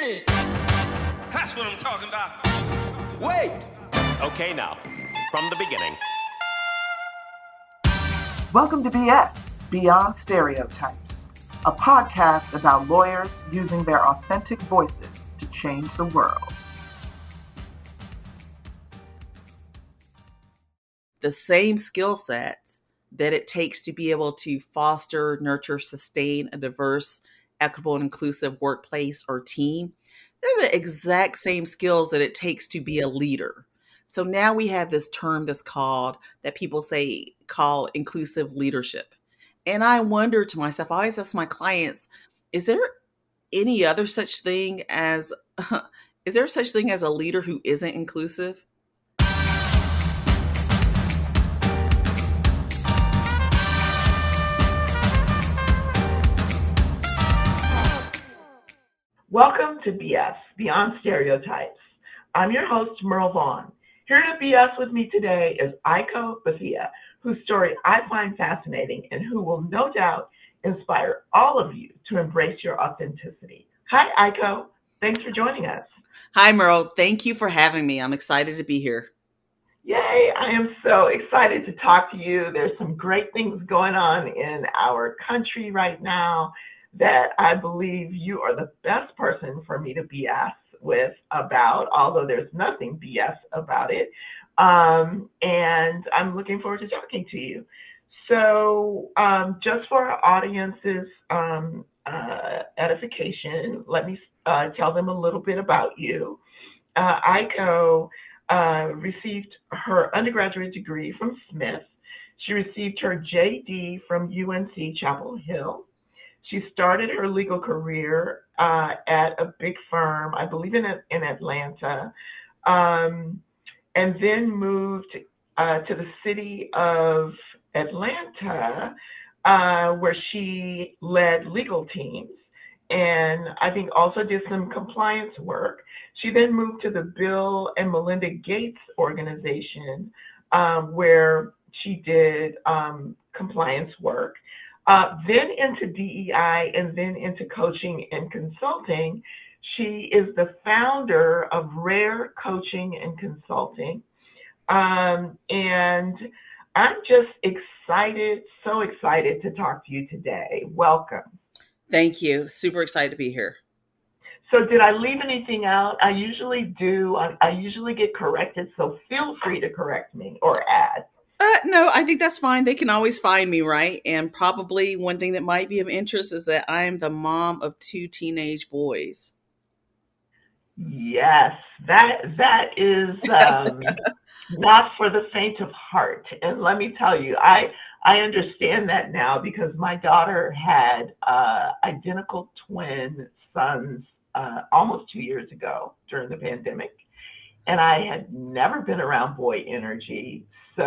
it. That's what I'm talking about. Wait. Okay, now, from the beginning. Welcome to BS, Beyond Stereotypes, a podcast about lawyers using their authentic voices to change the world. The same skill sets that it takes to be able to foster, nurture, sustain a diverse, equitable, and inclusive workplace or team, they're the exact same skills that it takes to be a leader. So now we have this term that people call inclusive leadership. And I wonder to myself, I always ask my clients, is there any other such thing as, is there such thing as a leader who isn't inclusive? Welcome to BS, Beyond Stereotypes. I'm your host, Merle Vaughn. Here to BS with me today is Aiko Bethea, whose story I find fascinating and who will no doubt inspire all of you to embrace your authenticity. Hi, Aiko. Thanks for joining us. Hi, Merle. Thank you for having me. I'm excited to be here. Yay, I am so excited to talk to you. There's some great things going on in our country right now that I believe you are the best person for me to BS with about, although there's nothing BS about it. And I'm looking forward to talking to you. So just for our audience's edification, let me tell them a little bit about you. Aiko received her undergraduate degree from Smith. She received her JD from UNC Chapel Hill. She started her legal career at a big firm, I believe in Atlanta, and then moved to the city of Atlanta, where she led legal teams and I think also did some compliance work. She then moved to the Bill and Melinda Gates organization, where she did compliance work. Then into DEI and then into coaching and consulting. She is the founder of Rare Coaching and Consulting. And I'm just excited, so excited to talk to you today. Welcome. Thank you. Super excited to be here. So did I leave anything out? I usually do. I usually get corrected, so feel free to correct me or add. No, I think that's fine. They can always find me, right? And probably one thing that might be of interest is that I am the mom of 2 teenage boys. Yes, that is not for the faint of heart. And let me tell you, I understand that now because my daughter had identical twin sons almost 2 years ago during the pandemic. And I had never been around boy energy. So,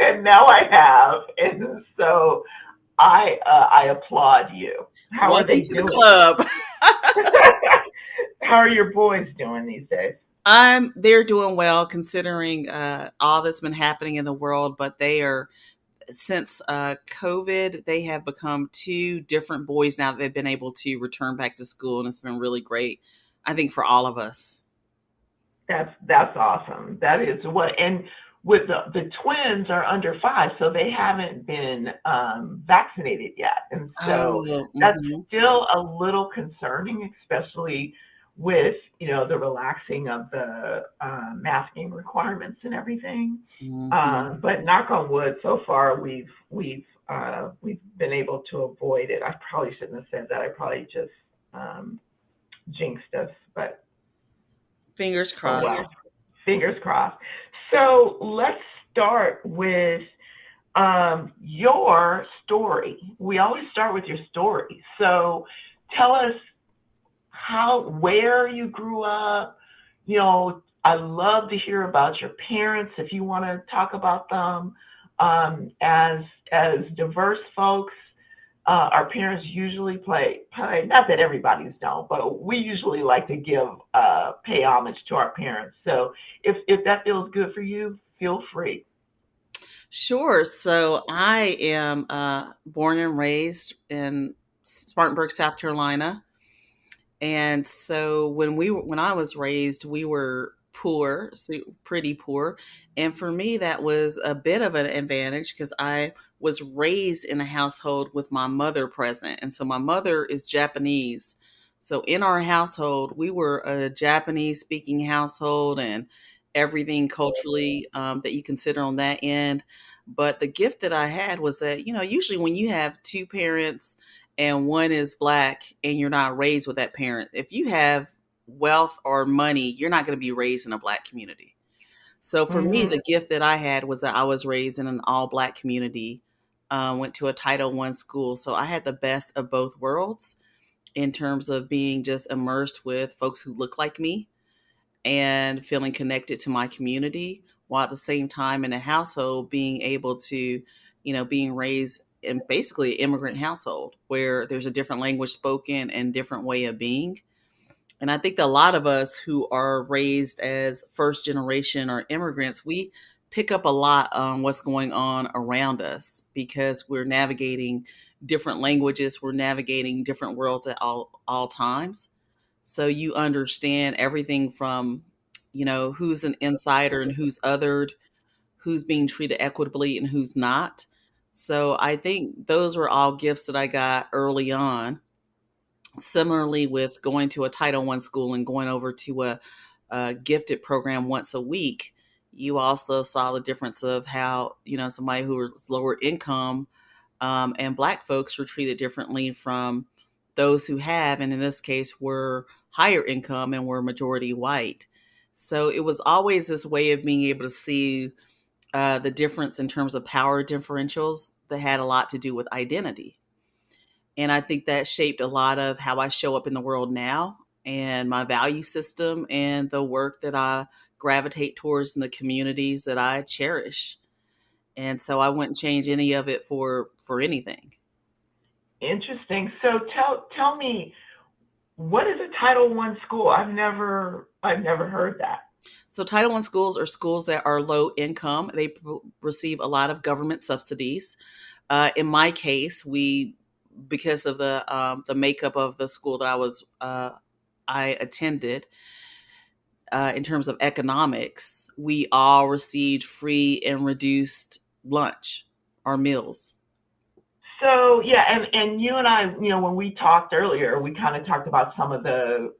and now I have. And so I applaud you. How Welcome are they to doing? the club. How are your boys doing these days? They're doing well considering all that's been happening in the world, but they are, since COVID, they have become 2 different boys now that they've been able to return back to school, and it's been really great, I think, for all of us. That's awesome. That is what, and with the twins are under 5, so they haven't been vaccinated yet, and so that's still a little concerning, especially with the relaxing of the masking requirements and everything. But knock on wood, so far we've been able to avoid it. I probably shouldn't have said that. I probably just jinxed us, but. Fingers crossed. Oh, wow. Fingers crossed. So let's start with your story. We always start with your story. So tell us where you grew up. I love to hear about your parents if you want to talk about them. As diverse folks, our parents usually play, not that everybody's don't, but we usually like to pay homage to our parents. So if that feels good for you, feel free. Sure. So I am born and raised in Spartanburg, South Carolina. And so when I was raised, we were poor, so pretty poor. And for me, that was a bit of an advantage because I was raised in a household with my mother present. And so my mother is Japanese. So in our household, we were a Japanese speaking household and everything culturally that you consider on that end. But the gift that I had was that, usually when you have two parents and one is black and you're not raised with that parent, if you have wealth or money, you're not going to be raised in a black community. So for me, Hmm. the gift that I had was that I was raised in an all black community, went to a Title I school. So I had the best of both worlds in terms of being just immersed with folks who look like me and feeling connected to my community, while at the same time in a household being able to, being raised in basically an immigrant household where there's a different language spoken and different way of being. And I think that a lot of us who are raised as first generation or immigrants, we pick up a lot on what's going on around us because we're navigating different languages, we're navigating different worlds at all times. So you understand everything from, who's an insider and who's othered, who's being treated equitably and who's not. So I think those were all gifts that I got early on. Similarly, with going to a Title I school and going over to a gifted program once a week, you also saw the difference of how, somebody who was lower income and black folks were treated differently from those who have, and in this case, were higher income and were majority white. So it was always this way of being able to see the difference in terms of power differentials that had a lot to do with identity. And I think that shaped a lot of how I show up in the world now and my value system and the work that I gravitate towards in the communities that I cherish. And so I wouldn't change any of it for anything. Interesting. So tell me, what is a Title I school? I've never heard that. So Title I schools are schools that are low income. They receive a lot of government subsidies. In my case, because of the makeup of the school that I attended, in terms of economics, we all received free and reduced lunch or meals. So yeah, and you and I, when we talked earlier, we kind of talked about some of the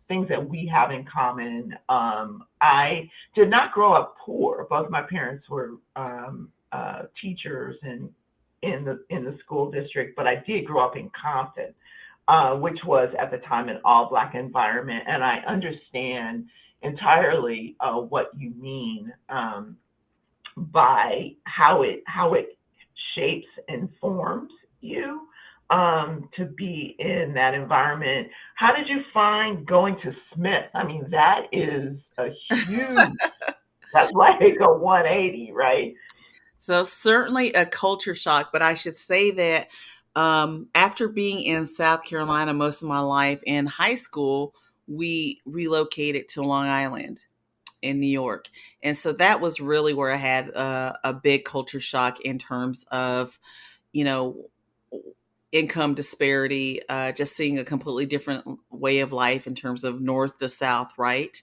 things that we have in common. I did not grow up poor. Both my parents were teachers in the school district, but I did grow up in Compton, which was at the time an all black environment, and I understand entirely what you mean by how it shapes and forms you to be in that environment. How did you find going to Smith? I mean, that is a huge, that's like a 180, right? So certainly a culture shock, but I should say that after being in South Carolina most of my life in high school, we relocated to Long Island in New York. And so that was really where I had a big culture shock in terms of, you know, income disparity, just seeing a completely different way of life in terms of north to south, right?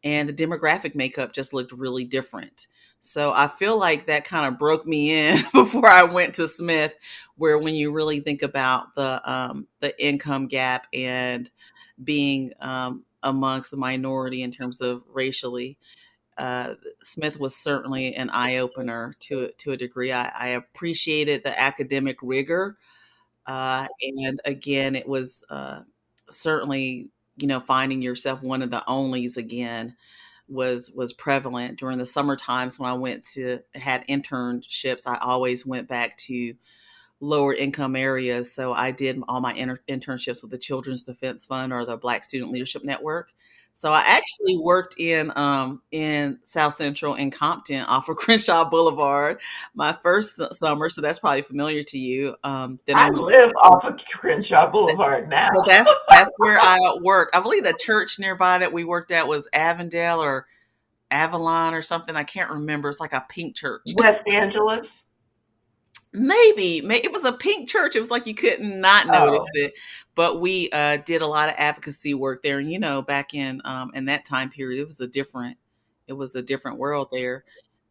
And the demographic makeup just looked really different. So I feel like that kind of broke me in before I went to Smith, where when you really think about the income gap and being amongst the minority in terms of racially, Smith was certainly an eye opener to a degree. I appreciated the academic rigor, and again, it was certainly, finding yourself one of the onlys again was prevalent during the summer times when I went to had internships. I always went back to lower income areas. So I did all my internships with the Children's Defense Fund or the Black Student Leadership Network. So I actually worked in South Central in Compton off of Crenshaw Boulevard my first summer. So that's probably familiar to you. Then I I went. live off of Crenshaw Boulevard now. So that's where I work. I believe the church nearby that we worked at was Avondale or Avalon or something. I can't remember. It's like a pink church. West Angeles. Maybe, it was a pink church. It was like you could not notice Oh, it, but we did a lot of advocacy work there. And back in that time period, it was a different world there.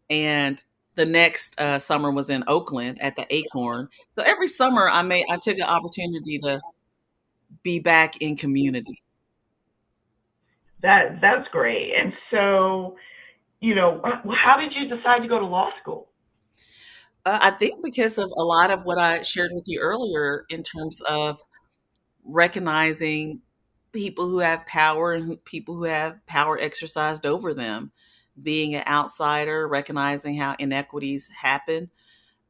And the next summer was in Oakland at the Acorn. So every summer, I took an opportunity to be back in community. that's great. And so, how did you decide to go to law school? I think because of a lot of what I shared with you earlier in terms of recognizing people who have power and people who have power exercised over them, being an outsider, recognizing how inequities happen.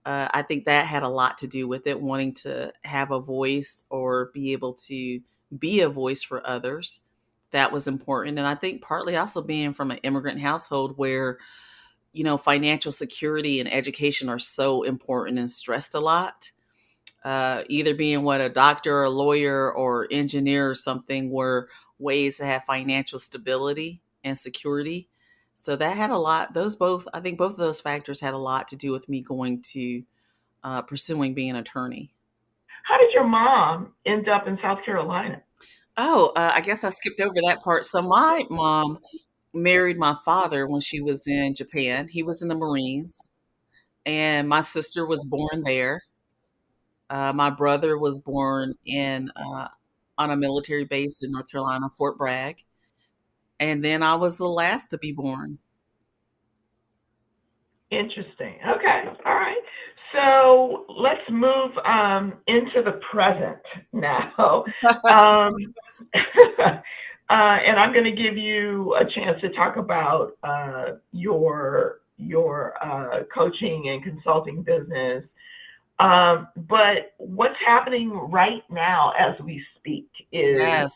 I think that had a lot to do with it, wanting to have a voice or be able to be a voice for others. That was important. And I think partly also being from an immigrant household where, financial security and education are so important and stressed a lot. Either being what a doctor or a lawyer or engineer or something were ways to have financial stability and security. So that had a lot, I think both of those factors had a lot to do with me going to pursuing being an attorney. How did your mom end up in South Carolina? Oh, I guess I skipped over that part. So my mom married my father when she was in Japan. He was in the Marines, and my sister was born there. My brother was born in on a military base in North Carolina, Fort Bragg, and then I was the last to be born. Interesting. Okay. All right. So let's move into the present now. Um, and I'm going to give you a chance to talk about your coaching and consulting business. But what's happening right now as we speak is Yes,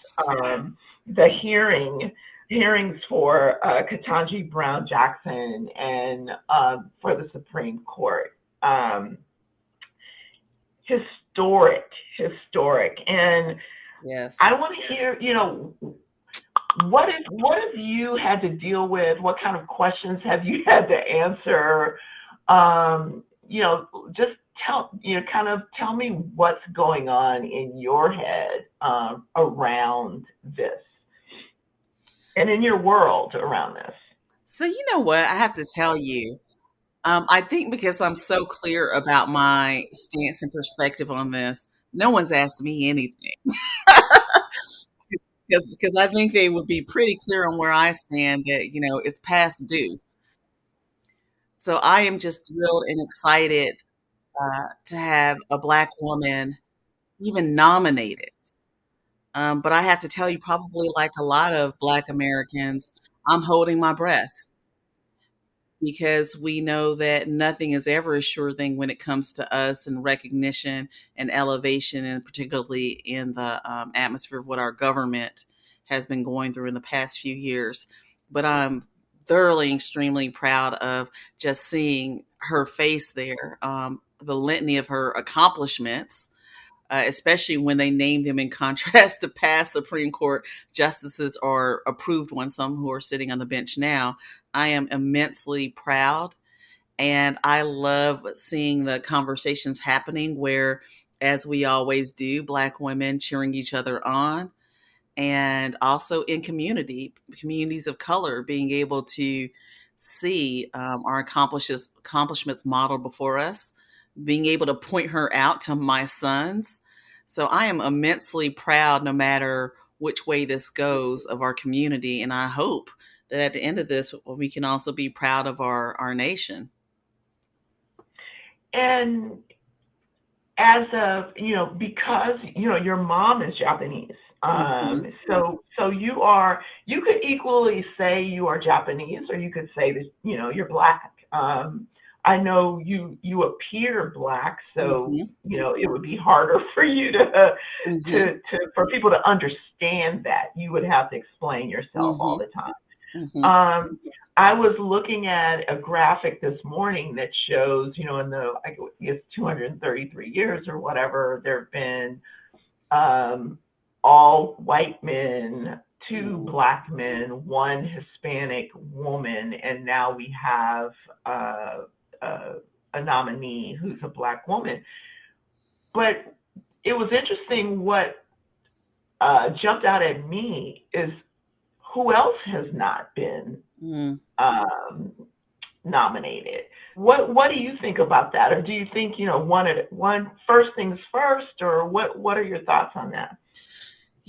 the hearings for Ketanji Brown Jackson and for the Supreme Court. Um, historic, historic, and I yes. want to hear, what have you had to deal with? What kind of questions have you had to answer? Just kind of tell me what's going on in your head around this and in your world around this. So you know what? I have to tell you, I think because I'm so clear about my stance and perspective on this, no one's asked me anything because I think they would be pretty clear on where I stand that it's past due. So I am just thrilled and excited to have a Black woman even nominated. But I have to tell you, probably like a lot of Black Americans, I'm holding my breath because we know that nothing is ever a sure thing when it comes to us and recognition and elevation, and particularly in the atmosphere of what our government has been going through in the past few years. But I'm thoroughly, extremely proud of just seeing her face there, the litany of her accomplishments, especially when they name them in contrast to past Supreme Court justices or approved ones, some who are sitting on the bench now. I am immensely proud. And I love seeing the conversations happening where, as we always do, Black women cheering each other on, and also in communities of color, being able to see our accomplishments modeled before us, being able to point her out to my sons. So I am immensely proud, no matter which way this goes, of our community, and I hope that at the end of this, we can also be proud of our nation. And as of because your mom is Japanese, Hmm. so you could equally say you are Japanese, or you could say that you're Black. I know you appear Black, so Hmm. it would be harder for you to Hmm. for people to understand that. You would have to explain yourself all Hmm. the time. Hmm. Um, I was looking at a graphic this morning that shows, in the, I guess, 233 years or whatever, there have been all white men, two Hmm. Black men, one Hispanic woman, and now we have uh, uh, a nominee who's a Black woman. But it was interesting what jumped out at me is who else has not been Mm. um, nominated. What do you think about that, or do you think one first things first, or what are your thoughts on that?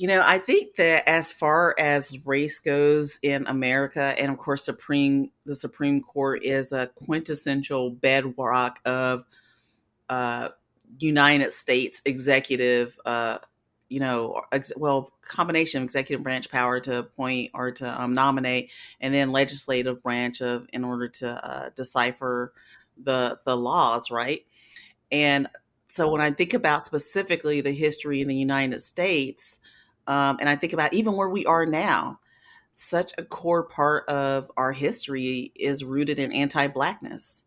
I think that as far as race goes in America, and of course, the Supreme Court is a quintessential bedrock of uh, United States executive, combination of executive branch power to appoint or to nominate, and then legislative branch in order to decipher the laws, right? And so when I think about specifically the history in the United States, and I think about even where we are now, such a core part of our history is rooted in anti-Blackness.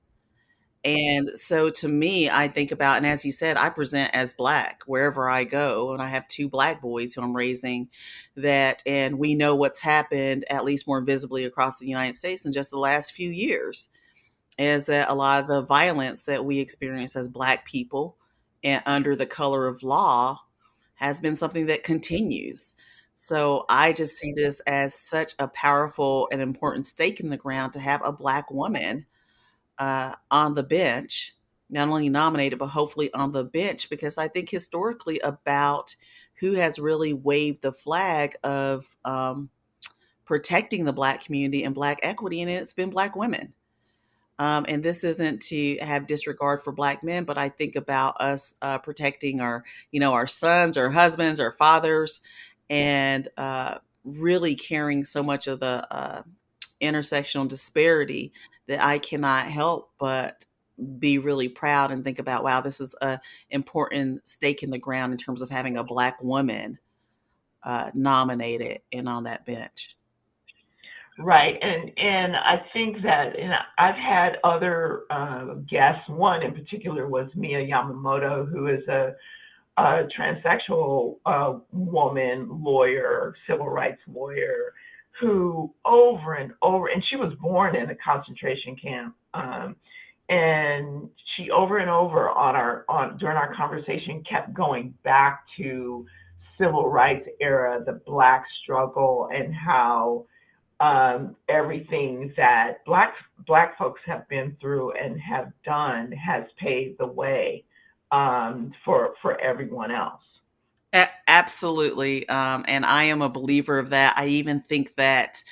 And so to me, I think about, and as you said, I present as Black wherever I go, and I have two Black boys who I'm raising and we know what's happened, at least more visibly across the United States in just the last few years, is that a lot of the violence that we experience as Black people and under the color of law has been something that continues. So I just see this as such a powerful and important stake in the ground to have a Black woman on the bench, not only nominated, but hopefully on the bench, because I think historically about who has really waved the flag of protecting the Black community and Black equity, and it's been Black women. And this isn't to have disregard for Black men, but I think about us protecting our sons, our husbands, our fathers, and really carrying so much of the intersectional disparity that I cannot help but be really proud and think about, wow, this is a important stake in the ground in terms of having a Black woman nominated and on that bench. Right, and I think that, and I've had other guests. One in particular was Mia Yamamoto, who is a transsexual woman lawyer, civil rights lawyer, who over and over, and she was born in a concentration camp, and she over and over during our conversation kept going back to civil rights era, the Black struggle, and how everything that black folks have been through and have done has paved the way for everyone else. Absolutely. And I am a believer of that. I even think that,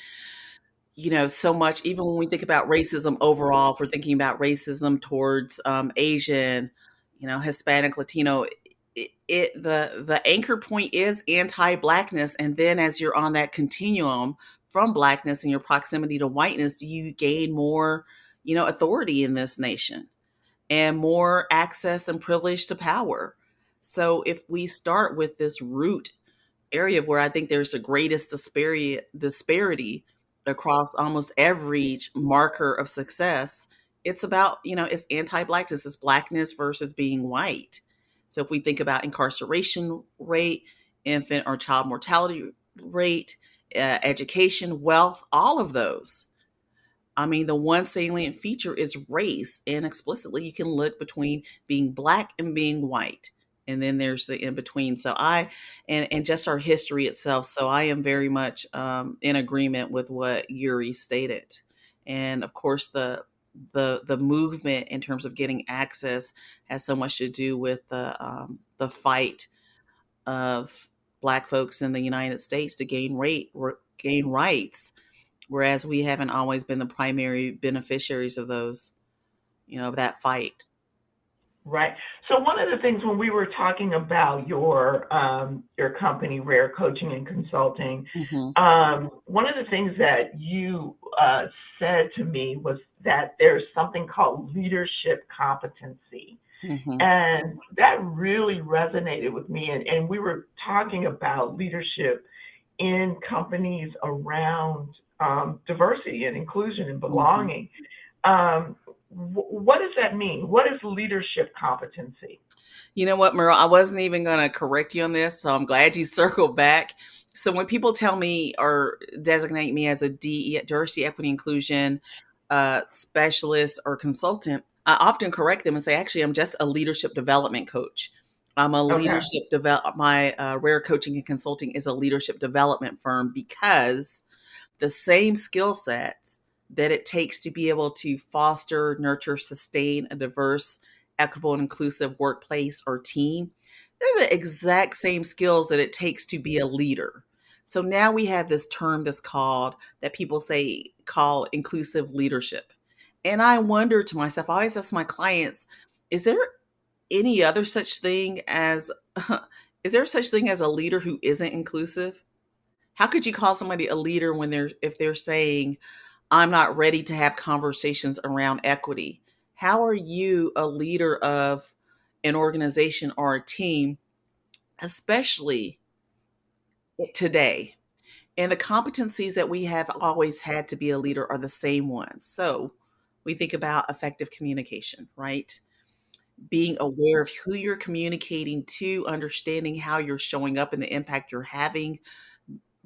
so much, even when we think about racism overall, if we're thinking about racism towards Asian, Hispanic, Latino, the anchor point is anti-Blackness. And then as you're on that continuum from Blackness and your proximity to whiteness, you gain more, authority in this nation and more access and privilege to power. So if we start with this root area where I think there's the greatest disparity across almost every marker of success, it's about, it's anti-Blackness, it's Blackness versus being white. So if we think about incarceration rate, infant or child mortality rate, education, wealth, all of those. I mean, the one salient feature is race, and explicitly you can look between being Black and being white. And then there's the in between. So and just our history itself. So I am very much in agreement with what Yuri stated. And of course, the movement in terms of getting access has so much to do with the fight of Black folks in the United States to gain rights, whereas we haven't always been the primary beneficiaries of those, of that fight. Right. So one of the things when we were talking about your company, Rare Coaching and Consulting, one of the things that you said to me was that there's something called leadership competency. And that really resonated with me. And we were talking about leadership in companies around diversity and inclusion and belonging. What does that mean? What is leadership competency? You know what, Merle? I wasn't even going to correct you on this, so I'm glad you circled back. So when people tell me or designate me as a diversity, equity, inclusion specialist or consultant, I often correct them and say, actually, I'm just a leadership development coach. I'm a Okay. leadership develop. My Rare Coaching and Consulting is a leadership development firm because the same skill sets that it takes to be able to foster, nurture, sustain a diverse, equitable, and inclusive workplace or team, they're the exact same skills that it takes to be a leader. So now we have this term that's called, that people say, call inclusive leadership. And I wonder to myself, I always ask my clients, is there any other such thing as, is there such thing as a leader who isn't inclusive? How could you call somebody a leader when if they're saying, I'm not ready to have conversations around equity? How are you a leader of an organization or a team, especially today? And the competencies that we have always had to be a leader are the same ones. So we think about effective communication, right? Being aware of who you're communicating to, understanding how you're showing up and the impact you're having,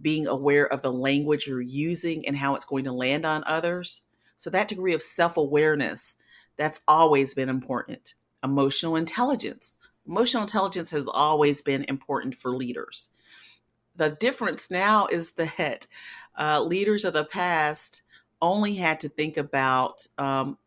being aware of the language you're using and how it's going to land on others. So that degree of self-awareness, that's always been important. Emotional intelligence. Emotional intelligence has always been important for leaders. The difference now is that leaders of the past only had to think about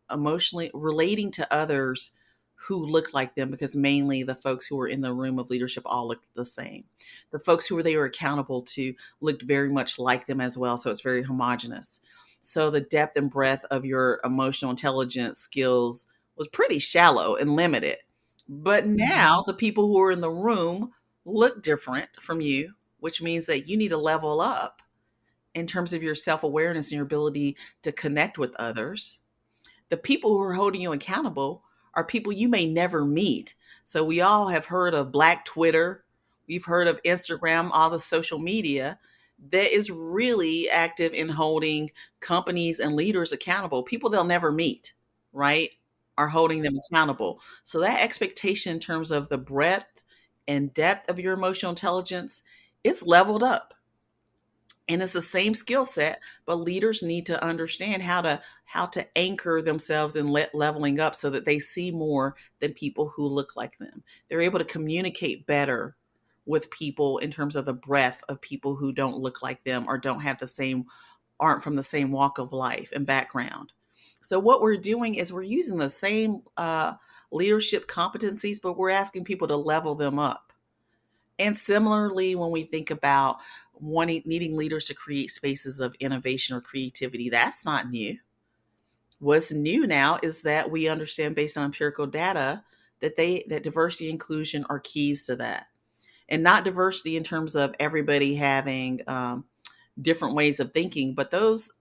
emotionally relating to others who looked like them, because mainly the folks who were in the room of leadership all looked the same. The folks who they were accountable to looked very much like them as well, so it's very homogenous. So the depth and breadth of your emotional intelligence skills was pretty shallow and limited. But now the people who are in the room look different from you, which means that you need to level up in terms of your self awareness and your ability to connect with others. The people who are holding you accountable are people you may never meet. So we all have heard of Black Twitter. We've heard of Instagram, all the social media that is really active in holding companies and leaders accountable. People they'll never meet, right? Are holding them accountable. So that expectation in terms of the breadth and depth of your emotional intelligence, it's leveled up. And it's the same skill set, but leaders need to understand how to anchor themselves in leveling up so that they see more than people who look like them. They're able to communicate better with people in terms of the breadth of people who don't look like them or don't have the same, aren't from the same walk of life and background. So what we're doing is we're using the same leadership competencies, but we're asking people to level them up. And similarly, when we think about needing leaders to create spaces of innovation or creativity, that's not new. What's new now is that we understand, based on empirical data, that diversity and inclusion are keys to that. And not diversity in terms of everybody having different ways of thinking, but those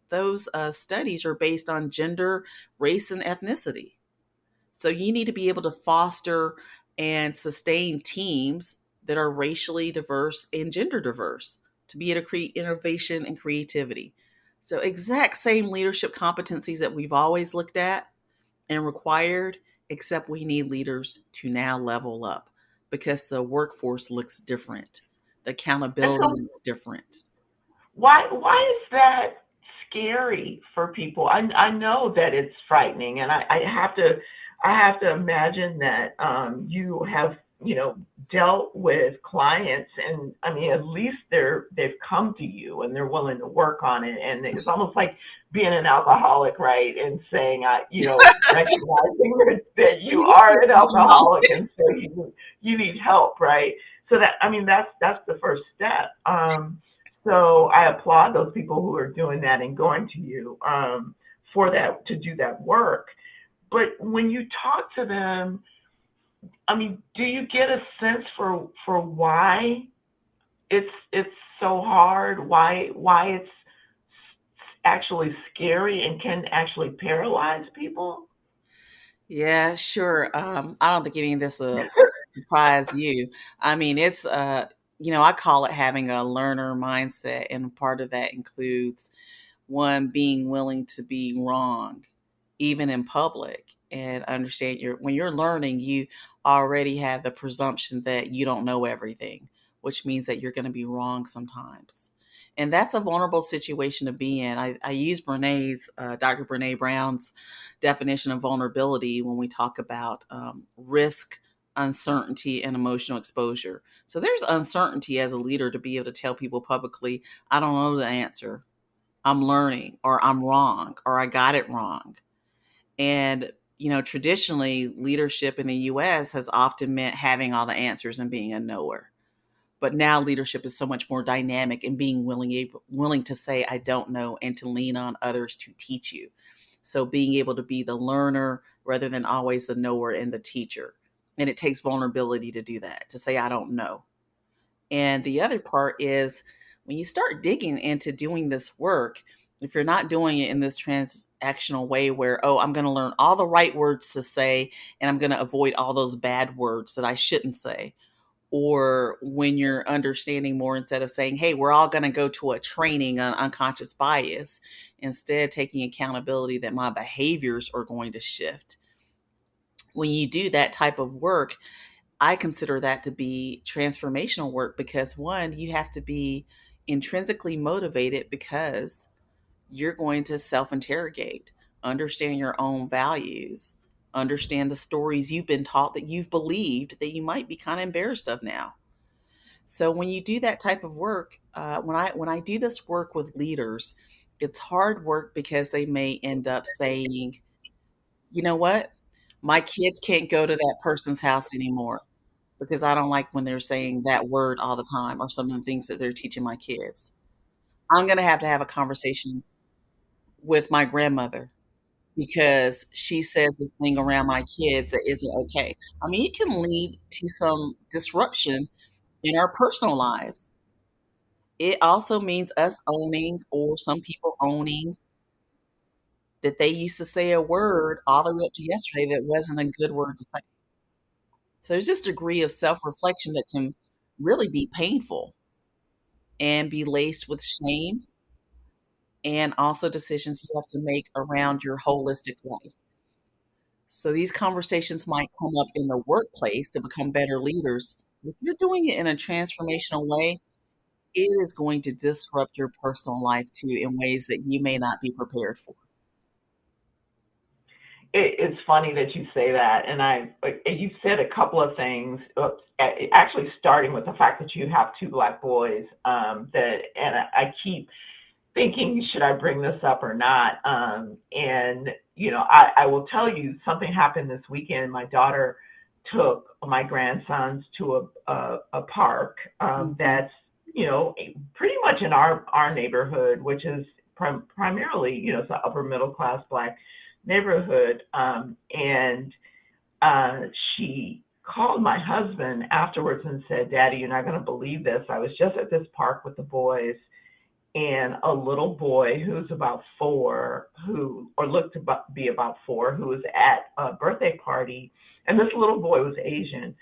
studies are based on gender, race, and ethnicity. So you need to be able to foster and sustain teams that are racially diverse and gender diverse to be able to create innovation and creativity. So exact same leadership competencies that we've always looked at and required, except we need leaders to now level up because the workforce looks different. The And accountability so is different. why is that scary for people? I know that it's frightening, and I have to imagine that you have dealt with clients, and I mean at least they've come to you and they're willing to work on it, and it's almost like being an alcoholic, right? And saying recognizing that you are an alcoholic, and so you need help, right? So that, I mean, that's the first step. So I applaud those people who are doing that and going to you for that, to do that work. But when you talk to them, I mean, do you get a sense for why it's so hard? Why it's actually scary and can actually paralyze people? Yeah, sure. I don't think any of this will surprise you. I mean, it's I call it having a learner mindset, and part of that includes one being willing to be wrong, even in public, and understand when you're learning, you already have the presumption that you don't know everything, which means that you're going to be wrong sometimes. And that's a vulnerable situation to be in. I use Dr. Brene Brown's definition of vulnerability when we talk about risk, uncertainty, and emotional exposure. So there's uncertainty as a leader to be able to tell people publicly, I don't know the answer. I'm learning, or I'm wrong, or I got it wrong. And, traditionally, leadership in the US has often meant having all the answers and being a knower. But now leadership is so much more dynamic and being willing to say, I don't know, and to lean on others to teach you. So being able to be the learner rather than always the knower and the teacher. And it takes vulnerability to do that, to say, I don't know. And the other part is when you start digging into doing this work, if you're not doing it in this transactional way where, oh, I'm going to learn all the right words to say, and I'm going to avoid all those bad words that I shouldn't say, or when you're understanding more, instead of saying, hey, we're all going to go to a training on unconscious bias, instead taking accountability that my behaviors are going to shift. When you do that type of work, I consider that to be transformational work because, one, you have to be intrinsically motivated because you're going to self-interrogate, understand your own values, understand the stories you've been taught that you've believed that you might be kind of embarrassed of now. So when you do that type of work, when I do this work with leaders, it's hard work because they may end up saying, you know what, my kids can't go to that person's house anymore because I don't like when they're saying that word all the time or some of the things that they're teaching my kids. I'm going to have a conversation with my grandmother because she says this thing around my kids that isn't okay. I mean, it can lead to some disruption in our personal lives. It also means us owning, or some people owning, that they used to say a word all the way up to yesterday that wasn't a good word to say. So there's this degree of self-reflection that can really be painful and be laced with shame, and also decisions you have to make around your holistic life. So these conversations might come up in the workplace to become better leaders. If you're doing it in a transformational way, it is going to disrupt your personal life too in ways that you may not be prepared for. It's funny that you say that, and you said a couple of things. Actually, starting with the fact that you have two black boys. I keep thinking, should I bring this up or not? And I will tell you something happened this weekend. My daughter took my grandsons to a park that's pretty much in our neighborhood, which is primarily it's an upper middle class black neighborhood. And she called my husband afterwards and said, Daddy, you're not going to believe this. I was just at this park with the boys, and a little boy who's about four, or looked to be about four, who was at a birthday party, and this little boy was Asian,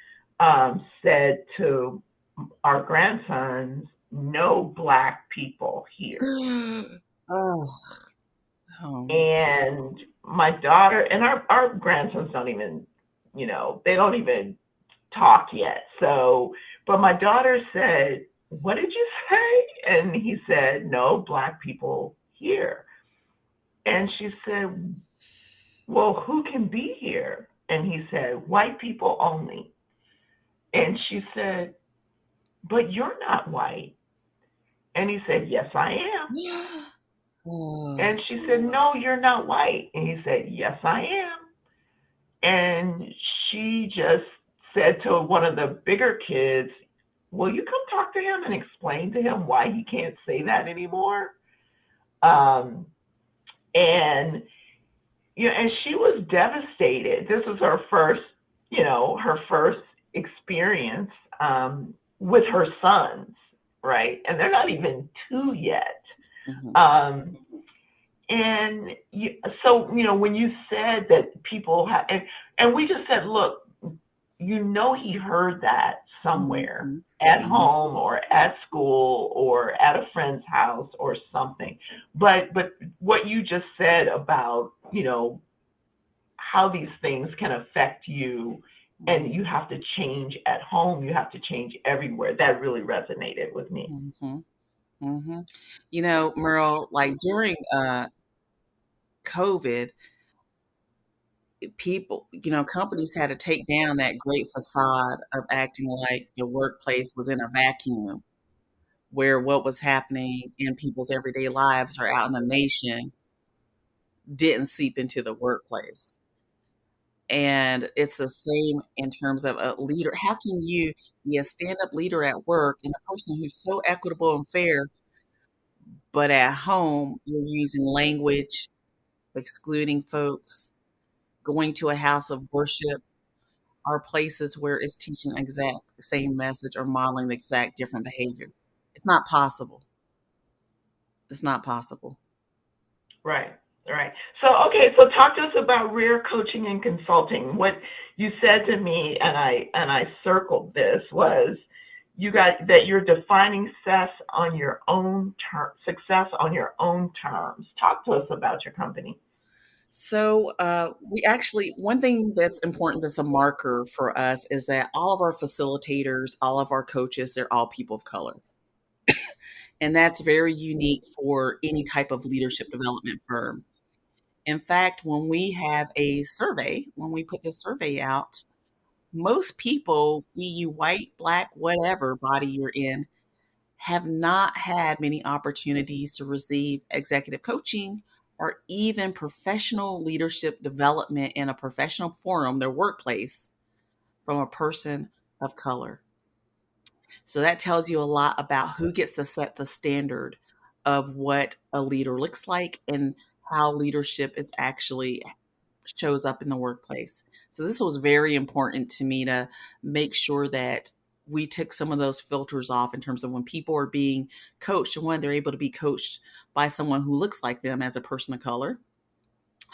said to our grandsons, no black people here. Oh, oh. And my daughter and our grandsons don't even, they don't even talk yet. So, but my daughter said, what did you say? And he said, no black people here. And she said, well, who can be here? And he said, white people only. And she said, but you're not white. And he said, yes, I am. Oh. And she said, no, you're not white. And he said, yes, I am. And she just said to one of the bigger kids, will you come talk to him and explain to him why he can't say that anymore? And and she was devastated. This was her first experience with her sons, right? And they're not even two yet. Mm-hmm. So when you said that people have, and we just said, look, he heard that somewhere, Mm-hmm. at Mm-hmm. home or at school or at a friend's house or something. But what you just said about, how these things can affect you, and you have to change at home, you have to change everywhere, that really resonated with me. Mm-hmm. Hmm. You know, Merle, like during COVID, people, companies had to take down that great facade of acting like the workplace was in a vacuum where what was happening in people's everyday lives or out in the nation didn't seep into the workplace. And it's the same in terms of a leader. How can you be a stand up leader at work and a person who's so equitable and fair, but at home you're using language, excluding folks, going to a house of worship are places where it's teaching the exact same message or modeling the exact different behavior. It's not possible. It's not possible. Right. Right. So, okay, so talk to us about rear coaching and consulting. What you said to me, and I circled this, was you got that you're defining success on your own terms. Talk to us about your company. So, we actually, one thing that's important that's a marker for us is that all of our facilitators, all of our coaches, they're all people of color. And that's very unique for any type of leadership development firm. In fact, when we have a survey, when we put this survey out, most people, be you white, black, whatever body you're in, have not had many opportunities to receive executive coaching or even professional leadership development in a professional forum, their workplace, from a person of color. So that tells you a lot about who gets to set the standard of what a leader looks like and how leadership is actually shows up in the workplace. So this was very important to me to make sure that we took some of those filters off in terms of when people are being coached and when they're able to be coached by someone who looks like them as a person of color,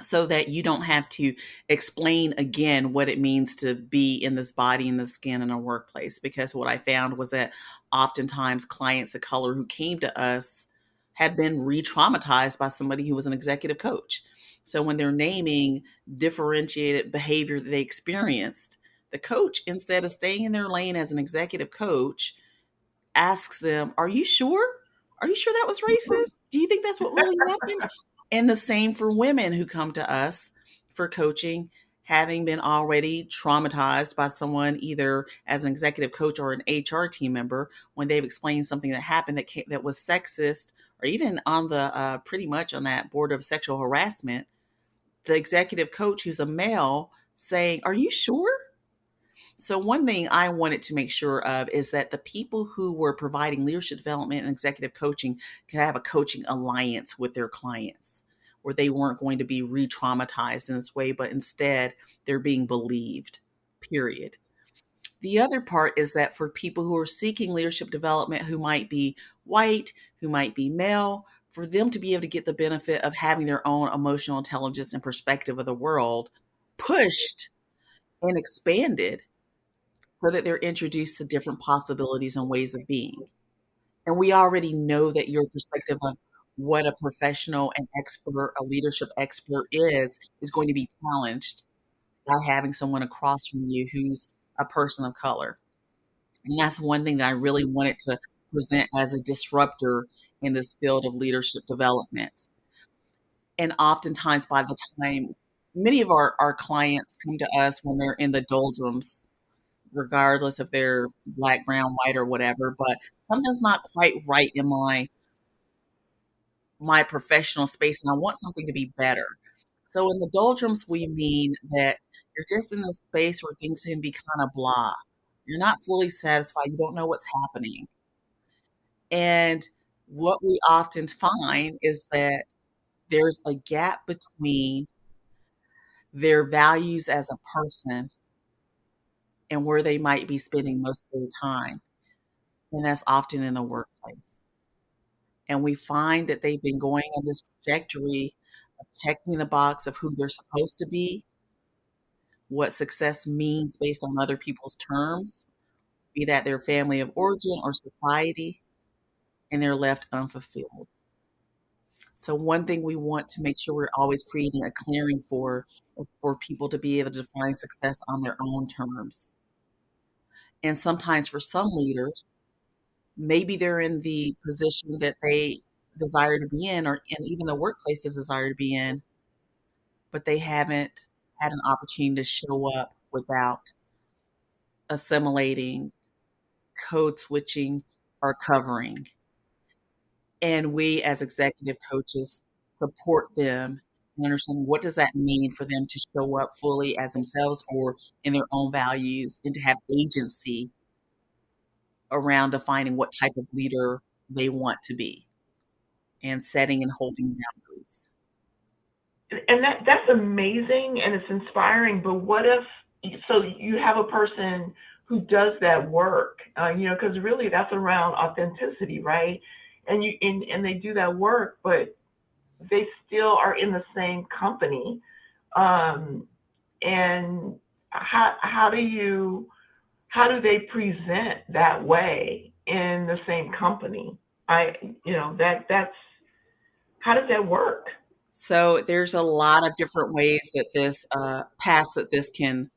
so that you don't have to explain again what it means to be in this body and the skin in a workplace. Because what I found was that oftentimes clients of color who came to us had been re-traumatized by somebody who was an executive coach. So when they're naming differentiated behavior that they experienced, the coach, instead of staying in their lane as an executive coach, asks them, "Are you sure? Are you sure that was racist? Do you think that's what really happened?" And the same for women who come to us for coaching, having been already traumatized by someone either as an executive coach or an HR team member when they've explained something that happened that was sexist, or even on the pretty much on that board of sexual harassment. The executive coach who's a male saying, "Are you sure?" So, one thing I wanted to make sure of is that the people who were providing leadership development and executive coaching could have a coaching alliance with their clients where they weren't going to be re traumatized in this way, but instead they're being believed, period. The other part is that for people who are seeking leadership development who might be white, who might be male, for them to be able to get the benefit of having their own emotional intelligence and perspective of the world pushed and expanded so that they're introduced to different possibilities and ways of being. And we already know that your perspective of what a professional and expert, a leadership expert is going to be challenged by having someone across from you who's a person of color. And that's one thing that I really wanted to present as a disruptor in this field of leadership development. And oftentimes, by the time many of our clients come to us when they're in the doldrums, regardless if they're black, brown, white, or whatever, but something's not quite right in my professional space, and I want something to be better. So in the doldrums, we mean that you're just in the space where things can be kind of blah. You're not fully satisfied. You don't know what's happening. And what we often find is that there's a gap between their values as a person and where they might be spending most of their time. And that's often in the workplace. And we find that they've been going on this trajectory of checking the box of who they're supposed to be, what success means based on other people's terms, be that their family of origin or society, and they're left unfulfilled. So one thing we want to make sure we're always creating a clearing for people to be able to define success on their own terms. And sometimes for some leaders, maybe they're in the position that they desire to be in, or and even the workplace they desire to be in, but they haven't had an opportunity to show up without assimilating, code switching, or covering. And we as executive coaches support them and understand what does that mean for them to show up fully as themselves or in their own values, and to have agency around defining what type of leader they want to be and setting and holding boundaries. And that's amazing and it's inspiring. But what if, so you have a person who does that work, because really that's around authenticity, right? And they do that work, but they still are in the same company. And how do they present that way in the same company? That's how does that work? So there's a lot of different ways that this paths that this can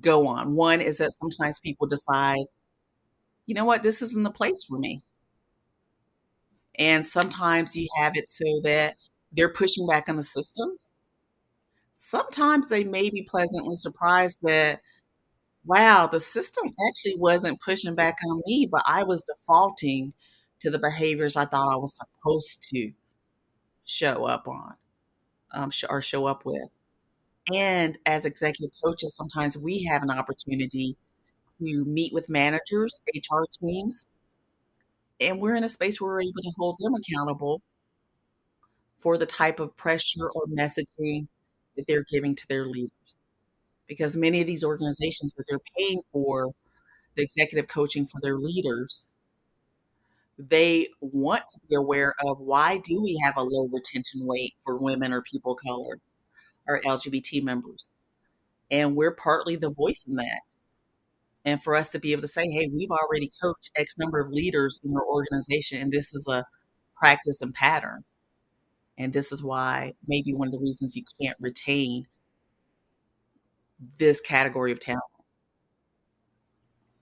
go on. One is that sometimes people decide, you know what, this isn't the place for me. And sometimes you have it so that they're pushing back on the system. Sometimes they may be pleasantly surprised that, wow, the system actually wasn't pushing back on me, but I was defaulting to the behaviors I thought I was supposed to show up on, or show up with. And as executive coaches, sometimes we have an opportunity to meet with managers, HR teams, and we're in a space where we're able to hold them accountable for the type of pressure or messaging that they're giving to their leaders. Because many of these organizations that they're paying for the executive coaching for their leaders, they want to be aware of, why do we have a low retention rate for women or people of color or LGBT members? And we're partly the voice in that. And for us to be able to say, hey, we've already coached X number of leaders in your organization, and this is a practice and pattern. And this is why maybe one of the reasons you can't retain this category of talent.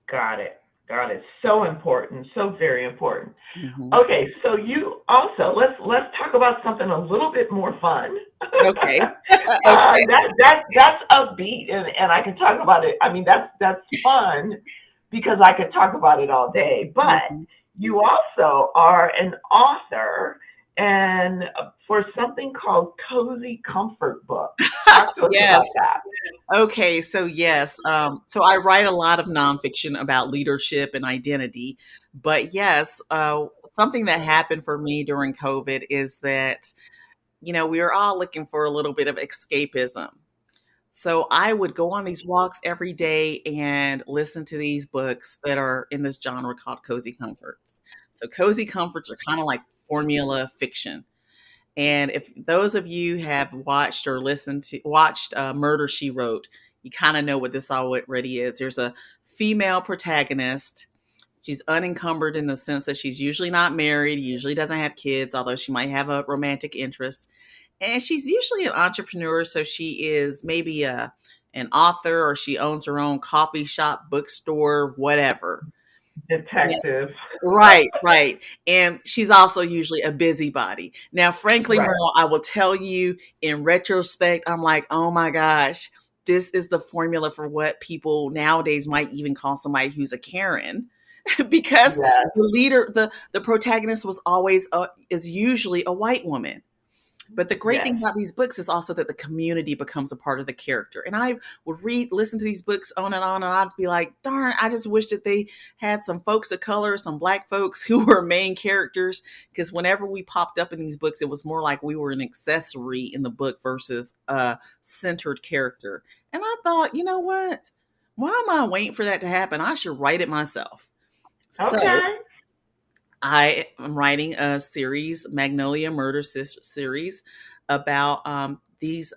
Got it. Got it. So important. So very important. Mhm. Okay, so you also, let's talk about something a little bit more fun. Okay. Okay. That's upbeat, and I can talk about it. I mean, that's fun because I could talk about it all day. But Mhm. you also are an author, and for something called Cozy Comfort Books. Talk to us Yes. about that. Okay. So yes. So I write a lot of nonfiction about leadership and identity. But yes, something that happened for me during COVID is that, we were all looking for a little bit of escapism. So I would go on these walks every day and listen to these books that are in this genre called cozy comforts. So cozy comforts are kind of like formula fiction. And if those of you have watched or watched Murder She Wrote, you kind of know what this already is. There's a female protagonist. She's unencumbered in the sense that she's usually not married, usually doesn't have kids, although she might have a romantic interest. And she's usually an entrepreneur, so she is maybe an author, or she owns her own coffee shop, bookstore, whatever. Yeah. Detective. Right, right. And she's also usually a busybody. Now, frankly, Right. Merle, I will tell you in retrospect, I'm like, oh my gosh, this is the formula for what people nowadays might even call somebody who's a Karen. Because Yes. the protagonist is usually a white woman. But the great Yes. thing about these books is also that the community becomes a part of the character. And I would listen to these books on, and I'd be like, darn, I just wish that they had some folks of color, some black folks who were main characters. Because whenever we popped up in these books, it was more like we were an accessory in the book versus a centered character. And I thought, you know what? Why am I waiting for that to happen? I should write it myself. So Okay. I am writing a series, Magnolia Murder series, about these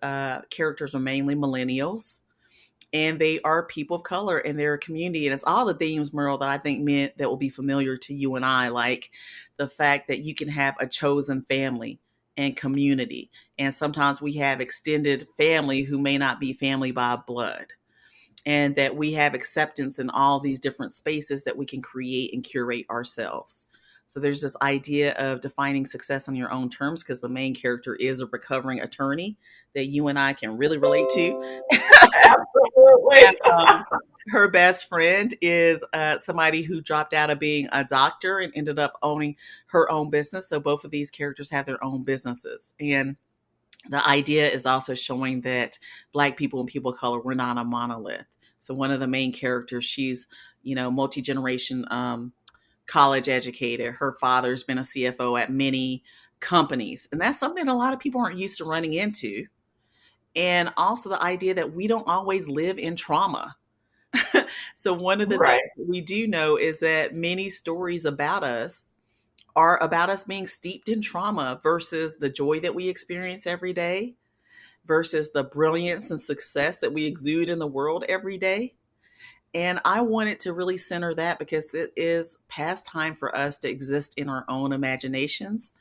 characters are mainly millennials, and they are people of color in their community. And it's all the themes, Merle, that I think meant that will be familiar to you and I, like the fact that you can have a chosen family and community. And sometimes we have extended family who may not be family by blood. and that we have acceptance in all these different spaces that we can create and curate ourselves. So there's this idea of defining success on your own terms, because the main character is a recovering attorney that you and I can really relate to. Absolutely. And her best friend is somebody who dropped out of being a doctor and ended up owning her own business. So both of these characters have their own businesses. And the idea is also showing that Black people and people of color, we're not a monolith. So one of the main characters, she's, multi-generation college educated. Her father's been a CFO at many companies. And that's something that a lot of people aren't used to running into. And also the idea that we don't always live in trauma. So one of the Right. things that we do know is that many stories about us are about us being steeped in trauma versus the joy that we experience every day, versus the brilliance and success that we exude in the world every day. And I wanted to really center that, because it is past time for us to exist in our own imaginations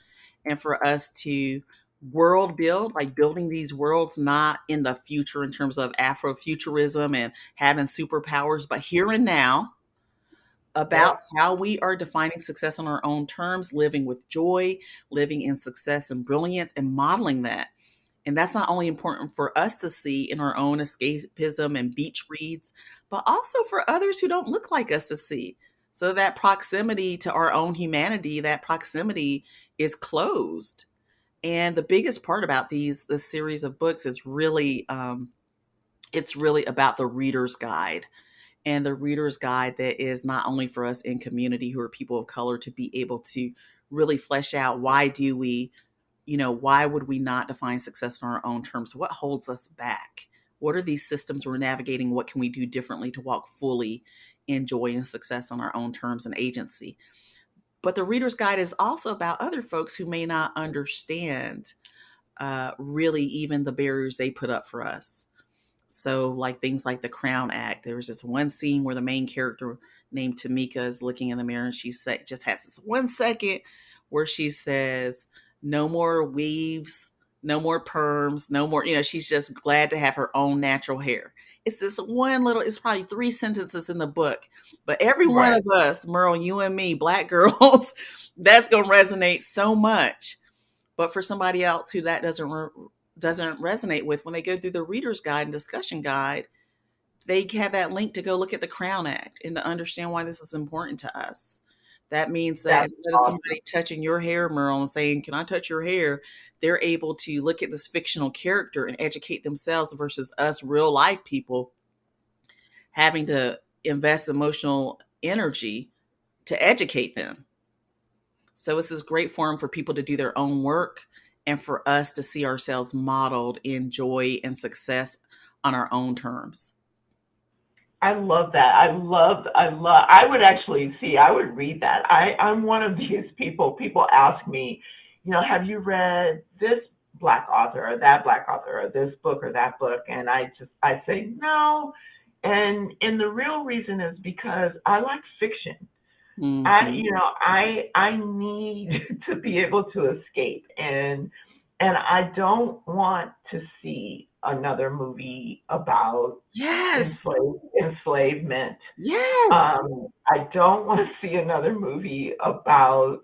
and for us to world build, like building these worlds, not in the future in terms of Afrofuturism and having superpowers, but here and now, about Yep. how we are defining success on our own terms, living with joy, living in success and brilliance, and modeling that. And that's not only important for us to see in our own escapism and beach reads, but also for others who don't look like us to see. So that proximity to our own humanity, that proximity is closed. And the biggest part about this series of books is really, it's really about the reader's guide. And the reader's guide that is not only for us in community who are people of color to be able to really flesh out, why do we, why would we not define success on our own terms? What holds us back? What are these systems we're navigating? What can we do differently to walk fully in joy and success on our own terms and agency? But the reader's guide is also about other folks who may not understand really even the barriers they put up for us. So, like things like the Crown Act, there was this one scene where the main character named Tamika is looking in the mirror, and just has this 1 second where she says, "No more weaves, no more perms, no more." She's just glad to have her own natural hair. It's this one little. It's probably 3 sentences in the book, but every one Right. of us, Merle, you and me, Black girls, that's gonna resonate so much. But for somebody else who that doesn't resonate with, when they go through the reader's guide and discussion guide, they have that link to go look at the Crown Act and to understand why this is important to us. That means that That's instead of awesome. somebody touching your hair, Merle, and saying, "Can I touch your hair?" they're able to look at this fictional character and educate themselves, versus us real life people having to invest emotional energy to educate them. So it's this great forum for people to do their own work and for us to see ourselves modeled in joy and success on our own terms. I love that. I would actually see, I would read that. I'm one of these people. People ask me, have you read this Black author or that Black author or this book or that book? And I say no. And the real reason is because I like fiction. Mhm. I need to be able to escape, and I don't want to see another movie about Yes. enslavement. Yes. I don't want to see another movie about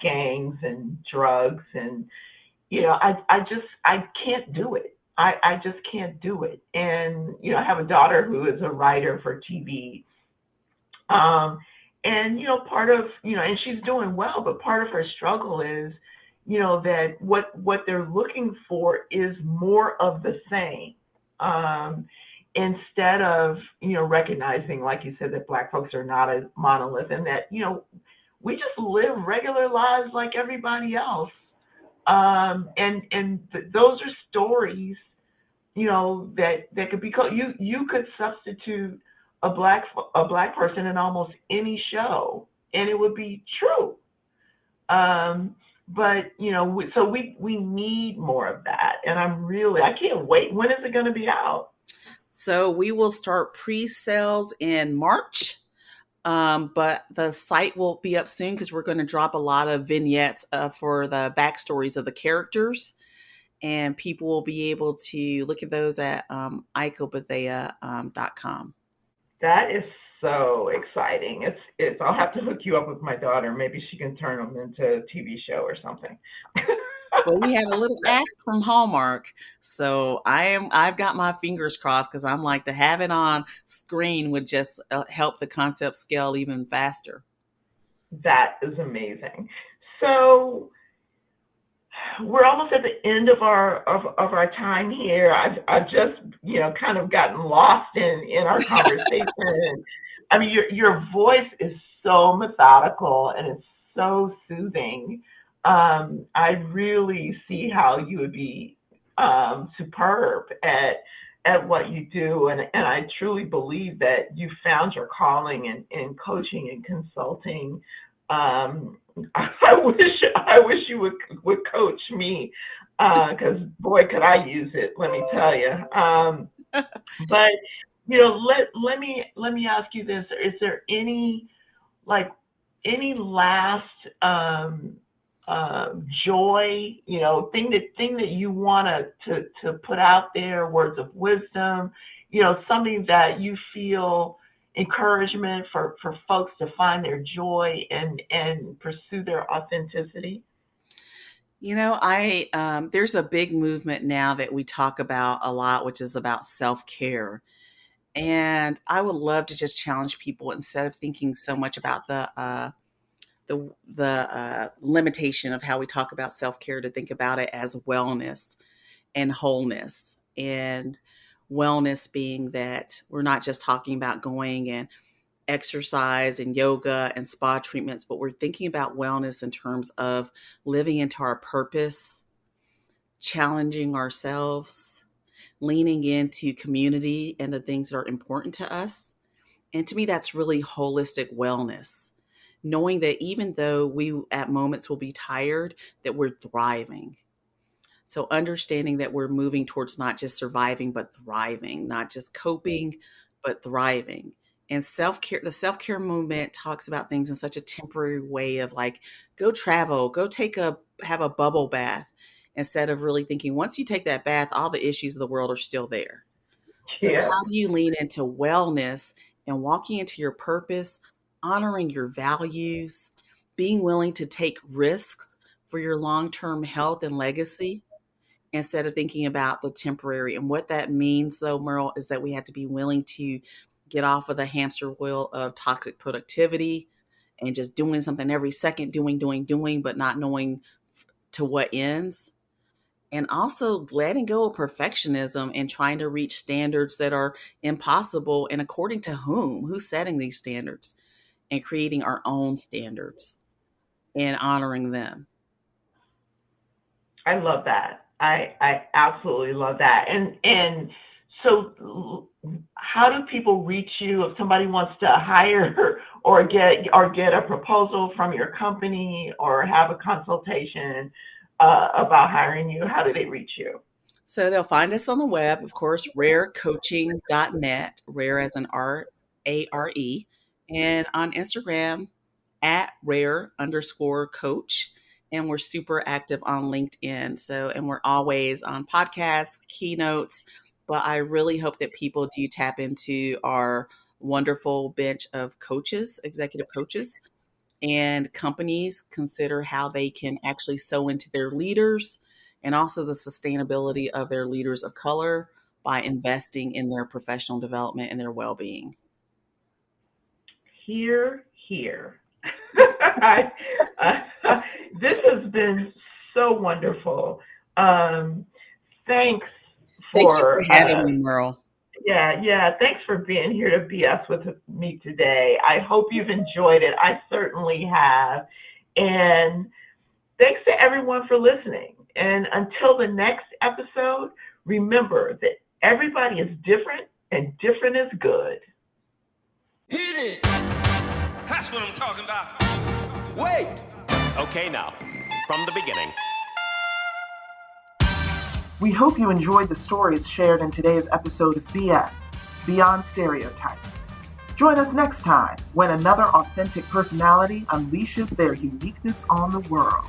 gangs and drugs, and I can't do it. I just can't do it. And I have a daughter who is a writer for TV. Um, and part of and she's doing well, but part of her struggle is, that what they're looking for is more of the same. Instead of recognizing, like you said, that Black folks are not a monolith, and that we just live regular lives like everybody else. Those are stories that could be called. You could substitute a black person in almost any show, and it would be true. But so we need more of that, and I can't wait. When is it going to be out? So we will start pre-sales in March. But the site will be up soon because we're going to drop a lot of vignettes for the backstories of the characters. and people will be able to look at those at aikobethea.com. That is so exciting. It's. I'll have to hook you up with my daughter. Maybe she can turn them into a TV show or something. Well, we had a little ask from Hallmark, so I've got my fingers crossed because I'm like, to have it on screen would just help the concept scale even faster. That is amazing. So we're almost at the end of our time here. I've just kind of gotten lost in our conversation. I mean, your voice is so methodical and it's so soothing. I really see how you would be superb at what you do, and I truly believe that you found your calling in coaching and consulting. I wish you would coach me, because boy, could I use it. Let me tell you. But let me ask you this: is there any last joy, thing that you want to put out there, words of wisdom, something that you feel encouragement for folks to find their joy and pursue their authenticity? There's a big movement now that we talk about a lot, which is about self-care. And I would love to just challenge people, instead of thinking so much about the limitation of how we talk about self-care, to think about it as wellness and wholeness. And wellness being that we're not just talking about going and exercise and yoga and spa treatments, but we're thinking about wellness in terms of living into our purpose, challenging ourselves, leaning into community and the things that are important to us. And to me, that's really holistic wellness. Knowing that even though we at moments will be tired, that we're thriving. So understanding that we're moving towards not just surviving, but thriving, not just coping, but thriving. And self-care, the self-care movement talks about things in such a temporary way of like, go travel, go have a bubble bath, instead of really thinking once you take that bath, all the issues of the world are still there. So Yeah. how do you lean into wellness and walking into your purpose, honoring your values, being willing to take risks for your long-term health and legacy, instead of thinking about the temporary? And what that means, though, Merle, is that we have to be willing to get off of the hamster wheel of toxic productivity and just doing something every second, doing, but not knowing to what ends. And also letting go of perfectionism and trying to reach standards that are impossible. And according to whom? Who's setting these standards? And creating our own standards and honoring them. I love that. I absolutely love that. And so how do people reach you if somebody wants to hire or get a proposal from your company or have a consultation about hiring you? How do they reach you? So they'll find us on the web, of course, rarecoaching.net, rare as an RARE, and on Instagram at rare_coach. And we're super active on LinkedIn. And we're always on podcasts, keynotes, but I really hope that people do tap into our wonderful bench of coaches, executive coaches, and companies consider how they can actually sew into their leaders and also the sustainability of their leaders of color by investing in their professional development and their well-being. Hear. This has been so wonderful. Thanks Thank you for having me, Merle. Yeah. Thanks for being here to BS with me today. I hope you've enjoyed it. I certainly have. And thanks to everyone for listening. And until the next episode, remember that everybody is different and different is good. Hit it! That's what I'm talking about. Wait! Okay, now, from the beginning. We hope you enjoyed the stories shared in today's episode of BS, Beyond Stereotypes. Join us next time when another authentic personality unleashes their uniqueness on the world.